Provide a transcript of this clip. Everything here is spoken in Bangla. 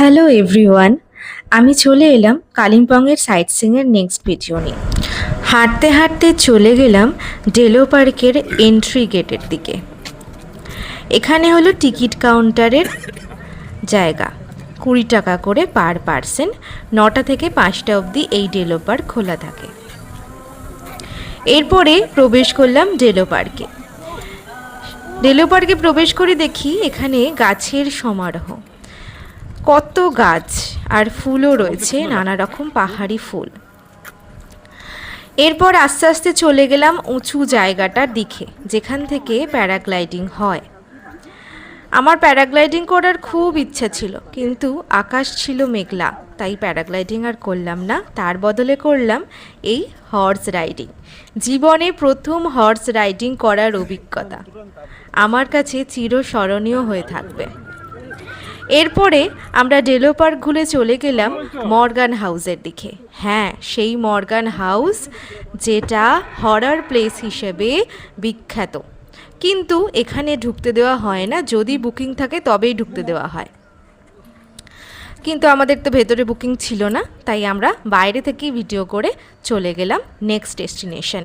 হ্যালো এভরিওয়ান, আমি চলে এলাম কালিম্পংয়ের সাইট সিইংয়ের নেক্সট ভিডিও নিয়ে। হাঁটতে হাঁটতে চলে গেলাম ডেলো পার্কের এন্ট্রি গেটের দিকে। এখানে হলো টিকিট কাউন্টারের জায়গা, 20 টাকা করে পার পার্সন। 9টা থেকে 5টা অবধি এই ডেলো পার্ক খোলা থাকে। এরপরে প্রবেশ করলাম ডেলো পার্কে। ডেলো পার্কে প্রবেশ করে দেখি এখানে গাছের সমারোহ, কত গাছ আর ফুলও রয়েছে, নানা রকম পাহাড়ি ফুল। এরপর আস্তে আস্তে চলে গেলাম উঁচু জায়গাটার দিকে, যেখান থেকে প্যারাগ্লাইডিং হয়। আমার প্যারাগ্লাইডিং করার খুব ইচ্ছা ছিল, কিন্তু আকাশ ছিল মেঘলা, তাই প্যারাগ্লাইডিং আর করলাম না। তার বদলে করলাম এই হর্স রাইডিং। জীবনে প্রথম হর্স রাইডিং করার অভিজ্ঞতা আমার কাছে চিরস্মরণীয় হয়ে থাকবে। এরপরে আমরা ডেলো পার্ক ঘুরে চলে গেলাম মর্গান হাউসের দিকে। হ্যাঁ, সেই মর্গান হাউস যেটা হরর প্লেস হিসেবে বিখ্যাত, কিন্তু এখানে ঢুকতে দেওয়া হয় না, যদি বুকিং থাকে তবেই ঢুকতে দেওয়া হয়। কিন্তু আমাদের তো ভেতরে বুকিং ছিল না, তাই আমরা বাইরে থেকেই ভিডিও করে চলে গেলাম নেক্সট ডেস্টিনেশন।